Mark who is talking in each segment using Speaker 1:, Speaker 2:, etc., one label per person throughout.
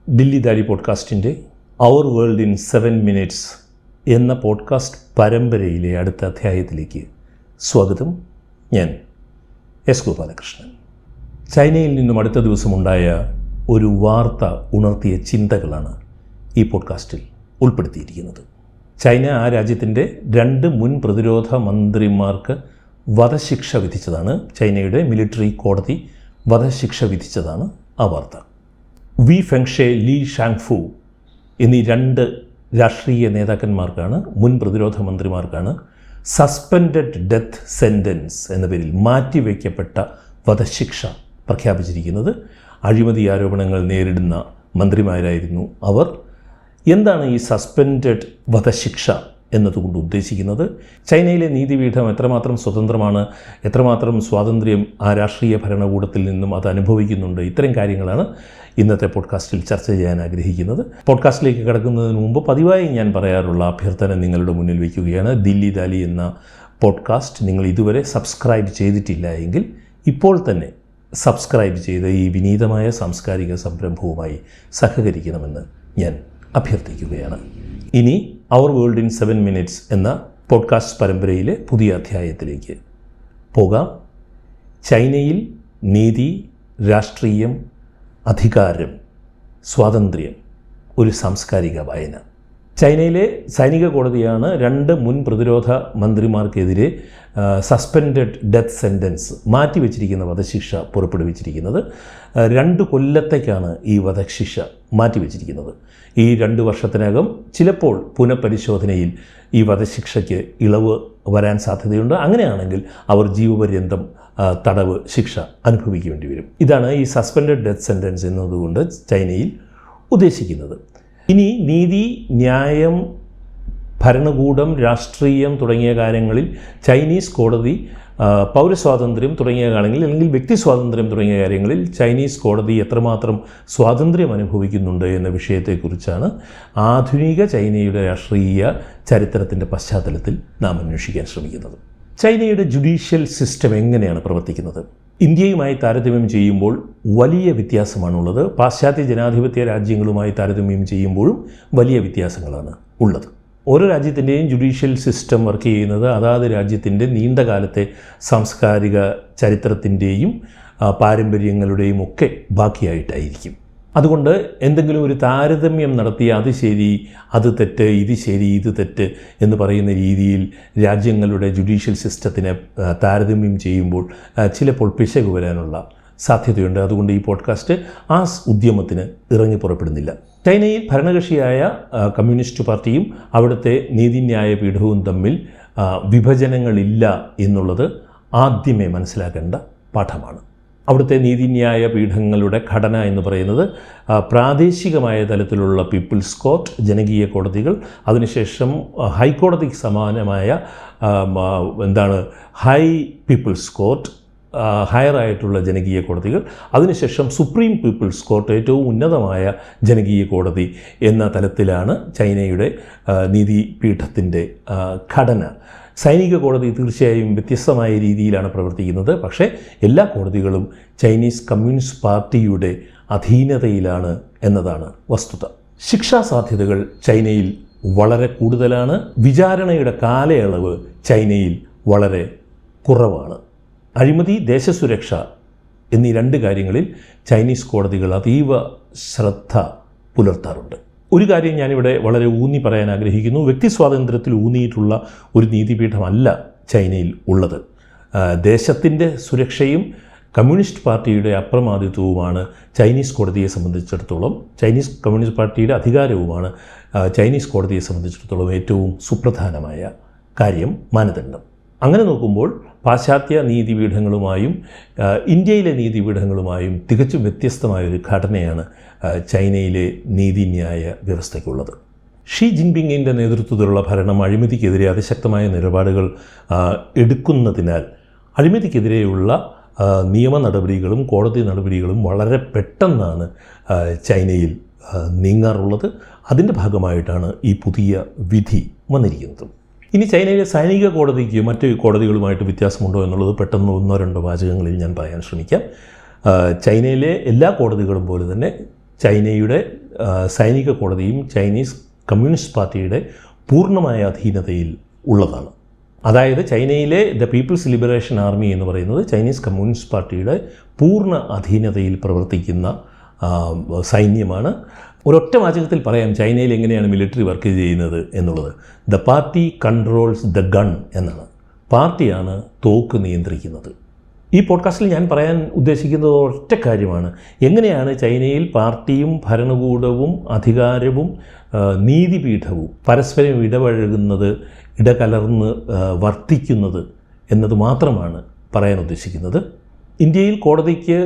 Speaker 1: ദില്ലി ദാലി പോഡ്കാസ്റ്റിൻ്റെ our world in 7 minutes എന്ന podcast പരമ്പരയിലെ അടുത്ത അധ്യായത്തിലേക്ക് സ്വാഗതം. ഞാൻ എസ് ഗോപാലകൃഷ്ണൻ. ചൈനയിൽ നിന്നും അടുത്ത ദിവസമുണ്ടായ ഒരു വാർത്ത ഉണർത്തിയ ചിന്തകളാണ് ഈ പോഡ്കാസ്റ്റിൽ ഉൾപ്പെടുത്തിയിരിക്കുന്നത്. ചൈന ആ രാജ്യത്തിൻ്റെ 2 മുൻ പ്രതിരോധ മന്ത്രിമാർക്ക് വധശിക്ഷ വിധിച്ചതാണ്. ചൈനയുടെ മിലിറ്ററി കോടതി വധശിക്ഷ വിധിച്ചതാണ് ആ വാർത്ത. വി ഫെങ്ഷെ, ലീ ഷാങ്ഫു എന്നീ 2 രാഷ്ട്രീയ നേതാക്കന്മാർക്കാണ്, മുൻ പ്രതിരോധ മന്ത്രിമാർക്കാണ് സസ്പെൻഡഡ് ഡെത്ത് സെൻറ്റൻസ് എന്ന പേരിൽ മാറ്റിവെക്കപ്പെട്ട വധശിക്ഷ പ്രഖ്യാപിച്ചിരിക്കുന്നത്. അഴിമതി ആരോപണങ്ങൾ നേരിടുന്ന മന്ത്രിമാരായിരുന്നു അവർ. എന്താണ് ഈ സസ്പെൻഡഡ് വധശിക്ഷ എന്നതുകൊണ്ട് ഉദ്ദേശിക്കുന്നത്? ചൈനയിലെ നീതിപീഠം എത്രമാത്രം സ്വതന്ത്രമാണ്, എത്രമാത്രം സ്വാതന്ത്ര്യം ആ രാഷ്ട്രീയ ഭരണകൂടത്തിൽ നിന്നും അത് അനുഭവിക്കുന്നുണ്ട്, ഇത്തരം കാര്യങ്ങളാണ് ഇന്നത്തെ പോഡ്കാസ്റ്റിൽ ചർച്ച ചെയ്യാൻ ആഗ്രഹിക്കുന്നത്. പോഡ്കാസ്റ്റിലേക്ക് കടക്കുന്നതിന് മുമ്പ് പതിവായി ഞാൻ പറയാറുള്ള അഭ്യർത്ഥന നിങ്ങളുടെ മുന്നിൽ വയ്ക്കുകയാണ്. ദില്ലി ദാലി എന്ന പോഡ്കാസ്റ്റ് നിങ്ങൾ ഇതുവരെ സബ്സ്ക്രൈബ് ചെയ്തിട്ടില്ല എങ്കിൽ ഇപ്പോൾ തന്നെ സബ്സ്ക്രൈബ് ചെയ്ത് ഈ വിനീതമായ സാംസ്കാരിക സംരംഭവുമായി സഹകരിക്കണമെന്ന് ഞാൻ അഭ്യർത്ഥിക്കുകയാണ്. ഇനി അവർ വേൾഡ് ഇൻ 7 മിനിറ്റ്സ് എന്ന പോഡ്കാസ്റ്റ് പരമ്പരയിലെ പുതിയ അധ്യായത്തിലേക്ക് പോകാം. ചൈനയിൽ നീതി, രാഷ്ട്രീയം, അധികാരം, സ്വാതന്ത്ര്യം, ഒരു സാംസ്കാരിക വായന. ചൈനയിലെ സൈനിക കോടതിയാണ് 2 മുൻ പ്രതിരോധ മന്ത്രിമാർക്കെതിരെ സസ്പെൻഡഡ് ഡെത്ത് സെൻറ്റൻസ്, മാറ്റിവെച്ചിരിക്കുന്ന വധശിക്ഷ പുറപ്പെടുവിച്ചിരിക്കുന്നത്. 2 കൊല്ലത്തേക്കാണ് ഈ വധശിക്ഷ മാറ്റിവെച്ചിരിക്കുന്നത്. ഈ 2 വർഷത്തിനകം ചിലപ്പോൾ പുനഃപരിശോധനയിൽ ഈ വധശിക്ഷയ്ക്ക് ഇളവ് വരാൻ സാധ്യതയുണ്ട്. അങ്ങനെയാണെങ്കിൽ അവർ ജീവപര്യന്തം തടവ് ശിക്ഷ അനുഭവിക്കേണ്ടി വരും. ഇതാണ് ഈ സസ്പെൻഡഡ് ഡെത്ത് സെൻറ്റൻസ് എന്നതുകൊണ്ട് ചൈനയിൽ ഉദ്ദേശിക്കുന്നത്. ഇനി നീതി, ന്യായം, ഭരണകൂടം, രാഷ്ട്രീയം തുടങ്ങിയ കാര്യങ്ങളിൽ ചൈനീസ് കോടതി, പൗരസ്വാതന്ത്ര്യം തുടങ്ങിയ കാര്യങ്ങളിൽ, അല്ലെങ്കിൽ വ്യക്തി സ്വാതന്ത്ര്യം തുടങ്ങിയ കാര്യങ്ങളിൽ ചൈനീസ് കോടതി എത്രമാത്രം സ്വാതന്ത്ര്യം അനുഭവിക്കുന്നുണ്ട് എന്ന വിഷയത്തെക്കുറിച്ചാണ് ആധുനിക ചൈനയുടെ രാഷ്ട്രീയ ചരിത്രത്തിൻ്റെ പശ്ചാത്തലത്തിൽ നാം അന്വേഷിക്കാൻ ശ്രമിക്കുന്നത്. ചൈനയുടെ ജുഡീഷ്യൽ സിസ്റ്റം എങ്ങനെയാണ് പ്രവർത്തിക്കുന്നത്? ഇന്ത്യയുമായി താരതമ്യം ചെയ്യുമ്പോൾ വലിയ വ്യത്യാസമാണുള്ളത്. പാശ്ചാത്യ ജനാധിപത്യ രാജ്യങ്ങളുമായി താരതമ്യം ചെയ്യുമ്പോഴും വലിയ വ്യത്യാസങ്ങളാണ് ഉള്ളത്. ഓരോ രാജ്യത്തിൻ്റെയും ജുഡീഷ്യൽ സിസ്റ്റം വർക്ക് ചെയ്യുന്നത് അതാത് രാജ്യത്തിൻ്റെ നീണ്ടകാലത്തെ സാംസ്കാരിക ചരിത്രത്തിൻ്റെയും പാരമ്പര്യങ്ങളുടെയും ഒക്കെ ബാക്കിയായിട്ടായിരിക്കും. അതുകൊണ്ട് എന്തെങ്കിലും ഒരു താരതമ്യം നടത്തി അത് ശരി, അത് തെറ്റ്, ഇത് ശരി, ഇത് തെറ്റ് എന്ന് പറയുന്ന രീതിയിൽ രാജ്യങ്ങളുടെ ജുഡീഷ്യൽ സിസ്റ്റത്തിനെ താരതമ്യം ചെയ്യുമ്പോൾ ചിലപ്പോൾ പിശക് വരാനുള്ള സാധ്യതയുണ്ട്. അതുകൊണ്ട് ഈ പോഡ്കാസ്റ്റ് ആ ഉദ്യമത്തിന് ഇറങ്ങി പുറപ്പെടുന്നില്ല. ചൈനയിൽ ഭരണകക്ഷിയായ കമ്മ്യൂണിസ്റ്റ് പാർട്ടിയും അവിടുത്തെ നീതിന്യായ പീഠവും തമ്മിൽ വിഭജനങ്ങളില്ല എന്നുള്ളത് ആദ്യമേ മനസ്സിലാക്കേണ്ട പാഠമാണ്. അവിടുത്തെ നീതിന്യായ പീഠങ്ങളുടെ ഘടന എന്ന് പറയുന്നത് പ്രാദേശികമായ തലത്തിലുള്ള പീപ്പിൾസ് കോർട്ട്, ജനകീയ കോടതികൾ, അതിനുശേഷം ഹൈക്കോടതിക്ക് സമാനമായ ഹൈ പീപ്പിൾസ് കോർട്ട്, ഹയറായിട്ടുള്ള ജനകീയ കോടതികൾ, അതിനുശേഷം സുപ്രീം പീപ്പിൾസ് കോർട്ട്, ഏറ്റവും ഉന്നതമായ ജനകീയ കോടതി എന്ന തലത്തിലാണ് ചൈനയുടെ നീതിപീഠത്തിൻ്റെ ഘടന. സൈനിക കോടതി തീർച്ചയായും വ്യത്യസ്തമായ രീതിയിലാണ് പ്രവർത്തിക്കുന്നത്. പക്ഷേ എല്ലാ കോടതികളും ചൈനീസ് കമ്മ്യൂണിസ്റ്റ് പാർട്ടിയുടെ അധീനതയിലാണ് എന്നതാണ് വസ്തുത. ശിക്ഷാ സാധ്യതകൾ ചൈനയിൽ വളരെ കൂടുതലാണ്. വിചാരണയുടെ കാലയളവ് ചൈനയിൽ വളരെ കുറവാണ്. അഴിമതി, ദേശസുരക്ഷ എന്നീ 2 കാര്യങ്ങളിൽ ചൈനീസ് കോടതികൾ അതീവ ശ്രദ്ധ പുലർത്താറുണ്ട്. ഒരു കാര്യം ഞാനിവിടെ വളരെ ഊന്നി പറയാൻ ആഗ്രഹിക്കുന്നു. വ്യക്തി സ്വാതന്ത്ര്യത്തിൽ ഊന്നിയിട്ടുള്ള ഒരു നീതിപീഠമല്ല ചൈനയിൽ ഉള്ളത്. ദേശത്തിൻ്റെ സുരക്ഷയും കമ്മ്യൂണിസ്റ്റ് പാർട്ടിയുടെ അപ്രമാദിത്വവുമാണ് ചൈനീസ് കോടതിയെ സംബന്ധിച്ചിടത്തോളം, ചൈനീസ് കമ്മ്യൂണിസ്റ്റ് പാർട്ടിയുടെ അധികാരവുമാണ് ചൈനീസ് കോടതിയെ സംബന്ധിച്ചിടത്തോളം ഏറ്റവും സുപ്രധാനമായ കാര്യം, മാനദണ്ഡം. അങ്ങനെ നോക്കുമ്പോൾ പാശ്ചാത്യ നീതിപീഠങ്ങളുമായും ഇന്ത്യയിലെ നീതിപീഠങ്ങളുമായും തികച്ചും വ്യത്യസ്തമായൊരു ഘടനയാണ് ചൈനയിലെ നീതിന്യായ വ്യവസ്ഥയ്ക്കുള്ളത്. ഷീ ജിൻപിങ്ങിൻ്റെ നേതൃത്വത്തിലുള്ള ഭരണം അഴിമതിക്കെതിരെ അതിശക്തമായ നിലപാടുകൾ എടുക്കുന്നതിനാൽ അഴിമതിക്കെതിരെയുള്ള നിയമ നടപടികളും കോടതി നടപടികളും വളരെ പെട്ടെന്നാണ് ചൈനയിൽ നീങ്ങാറുള്ളത്. അതിൻ്റെ ഭാഗമായിട്ടാണ് ഈ പുതിയ വിധി വന്നിരിക്കുന്നത്. ഇനി ചൈനയിലെ സൈനിക കോടതിക്ക് മറ്റ് കോടതികളുമായിട്ട് വ്യത്യാസമുണ്ടോ എന്നുള്ളത് പെട്ടെന്ന് 1-2 വാചകങ്ങളിൽ ഞാൻ പറയാൻ ശ്രമിക്കാം. ചൈനയിലെ എല്ലാ കോടതികളും പോലെ തന്നെ ചൈനയുടെ സൈനിക കോടതിയും ചൈനീസ് കമ്മ്യൂണിസ്റ്റ് പാർട്ടിയുടെ പൂർണ്ണമായ അധീനതയിൽ ഉള്ളതാണ്. അതായത് ചൈനയിലെ ദ പീപ്പിൾസ് ലിബറേഷൻ ആർമി എന്ന് പറയുന്നത് ചൈനീസ് കമ്മ്യൂണിസ്റ്റ് പാർട്ടിയുടെ പൂർണ്ണ അധീനതയിൽ പ്രവർത്തിക്കുന്ന സൈന്യമാണ്. ഒരൊറ്റ വാചകത്തിൽ പറയാം ചൈനയിൽ എങ്ങനെയാണ് മിലിറ്ററി വർക്ക് ചെയ്യുന്നത് എന്നുള്ളത്. The party controls the gun എന്നാണ്. പാർട്ടിയാണ് തോക്ക് നിയന്ത്രിക്കുന്നത്. ഈ പോഡ്കാസ്റ്റിൽ ഞാൻ പറയാൻ ഉദ്ദേശിക്കുന്നത് ഒറ്റ കാര്യമാണ്, എങ്ങനെയാണ് ചൈനയിൽ പാർട്ടിയും ഭരണകൂടവും അധികാരവും നീതിപീഠവും പരസ്പരം ഇടപഴകുന്നത്, ഇടകലർന്ന് വർത്തിക്കുന്നത് എന്നത് മാത്രമാണ് പറയാൻ ഉദ്ദേശിക്കുന്നത്. ഇന്ത്യയിൽ കോടതിക്ക്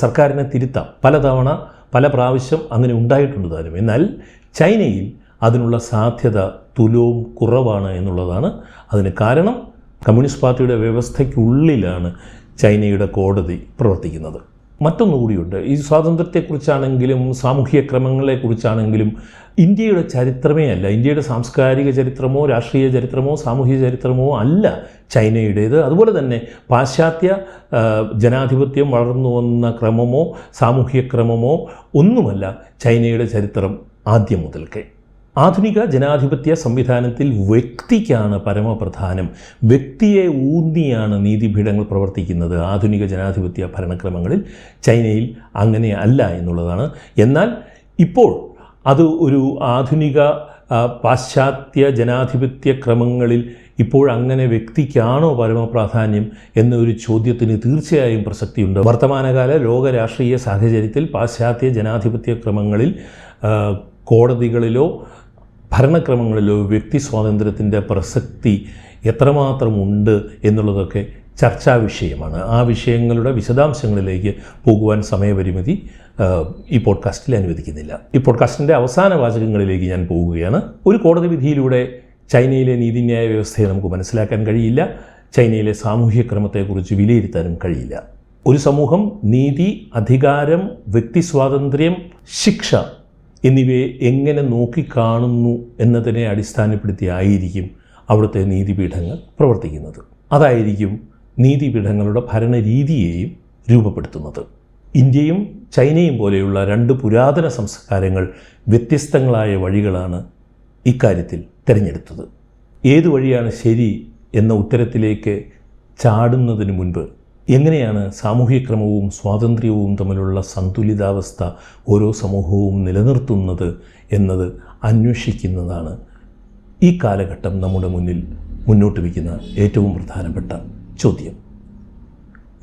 Speaker 1: സർക്കാരിനെ തിരുത്താം, പലതവണ പല പ്രാവശ്യം അങ്ങനെ ഉണ്ടായിട്ടുണ്ട് താനും. എന്നാൽ ചൈനയിൽ അതിനുള്ള സാധ്യത തുലവും കുറവാണ് എന്നുള്ളതാണ് അതിന് കാരണം. കമ്മ്യൂണിസ്റ്റ് പാർട്ടിയുടെ വ്യവസ്ഥയ്ക്കുള്ളിലാണ് ചൈനയുടെ കോടതി പ്രവർത്തിക്കുന്നത്. മറ്റൊന്നുകൂടിയുണ്ട്. ഈ സ്വാതന്ത്ര്യത്തെക്കുറിച്ചാണെങ്കിലും സാമൂഹിക ക്രമങ്ങളെക്കുറിച്ചാണെങ്കിലും ഇന്ത്യയുടെ ചരിത്രമേ അല്ല, ഇന്ത്യയുടെ സാംസ്കാരിക ചരിത്രമോ രാഷ്ട്രീയ ചരിത്രമോ സാമൂഹിക ചരിത്രമോ അല്ല ചൈനയുടേത്. അതുപോലെ തന്നെ പാശ്ചാത്യ ജനാധിപത്യം വളർന്നു വന്ന ക്രമമോ സാമൂഹിക ക്രമമോ ഒന്നുമല്ല ചൈനയുടെ ചരിത്രം ആദ്യം മുതൽക്കേ. ആധുനിക ജനാധിപത്യ സംവിധാനത്തിൽ വ്യക്തിക്കാണ് പരമപ്രധാനം. വ്യക്തിയെ ഊന്നിയാണ് നീതിപീഠങ്ങൾ പ്രവർത്തിക്കുന്നത്. ആധുനിക ജനാധിപത്യ ഭരണക്രമങ്ങളിൽ ചൈനയിൽ അങ്ങനെ അല്ല എന്നുള്ളതാണ്. എന്നാൽ ഇപ്പോൾ അത് ഒരു ആധുനിക പാശ്ചാത്യ ജനാധിപത്യ ക്രമങ്ങളിൽ ഇപ്പോഴങ്ങനെ വ്യക്തിക്കാണോ പരമപ്രാധാന്യം എന്നൊരു ചോദ്യത്തിന് തീർച്ചയായും പ്രസക്തിയുണ്ട്. വർത്തമാനകാല ലോക രാഷ്ട്രീയ സാഹചര്യത്തിൽ പാശ്ചാത്യ ജനാധിപത്യ ക്രമങ്ങളിൽ കോടതികളിലോ ഭരണക്രമങ്ങളിലോ വ്യക്തി സ്വാതന്ത്ര്യത്തിൻ്റെ പ്രസക്തി എത്രമാത്രമുണ്ട് എന്നുള്ളതൊക്കെ ചർച്ചാ വിഷയമാണ്. ആ വിഷയങ്ങളുടെ വിശദാംശങ്ങളിലേക്ക് പോകുവാൻ സമയപരിമിതി ഈ പോഡ്കാസ്റ്റിൽ അനുവദിക്കുന്നില്ല. ഈ പോഡ്കാസ്റ്റിൻ്റെ അവസാന വാചകങ്ങളിലേക്ക് ഞാൻ പോവുകയാണ്. ഒരു കോടതി വിധിയിലൂടെ ചൈനയിലെ നീതിന്യായ വ്യവസ്ഥയെ നമുക്ക് മനസ്സിലാക്കാൻ കഴിയില്ല. ചൈനയിലെ സാമൂഹ്യ ക്രമത്തെക്കുറിച്ച് വിലയിരുത്താനും കഴിയില്ല. ഒരു സമൂഹം നീതി, അധികാരം, വ്യക്തി സ്വാതന്ത്ര്യം, ശിക്ഷ എന്നിവയെ എങ്ങനെ നോക്കിക്കാണുന്നു എന്നതിനെ അടിസ്ഥാനപ്പെടുത്തിയായിരിക്കും അവിടുത്തെ നീതിപീഠങ്ങൾ പ്രവർത്തിക്കുന്നത്. അതായിരിക്കും നീതിപീഠങ്ങളുടെ ഭരണരീതിയെയും രൂപപ്പെടുത്തുന്നത്. ഇന്ത്യയും ചൈനയും പോലെയുള്ള രണ്ട് പുരാതന സംസ്കാരങ്ങൾ വ്യത്യസ്തങ്ങളായ വഴികളാണ് ഇക്കാര്യത്തിൽ തിരഞ്ഞെടുത്തത്. ഏതു വഴിയാണ് ശരി എന്ന ഉത്തരത്തിലേക്ക് ചാടുന്നതിന് മുൻപ് എങ്ങനെയാണ് സാമൂഹ്യക്രമവും സ്വാതന്ത്ര്യവും തമ്മിലുള്ള സന്തുലിതാവസ്ഥ ഓരോ സമൂഹവും നിലനിർത്തുന്നത് എന്നത് അന്വേഷിക്കുന്നതാണ് ഈ കാലഘട്ടം നമ്മുടെ മുന്നിൽ മുന്നോട്ട് വയ്ക്കുന്ന ഏറ്റവും പ്രധാനപ്പെട്ട ചോദ്യം.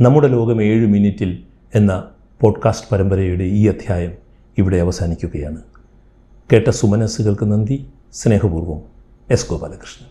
Speaker 1: നമ്മുടെ ലോകം 7 മിനിറ്റിൽ എന്ന പോഡ്കാസ്റ്റ് പരമ്പരയുടെ ഈ അധ്യായം ഇവിടെ അവസാനിക്കുകയാണ്. കേട്ട സുമനസ്സുകൾക്ക് നന്ദി. സ്നേഹപൂർവ്വം, എസ് ഗോപാലകൃഷ്ണൻ.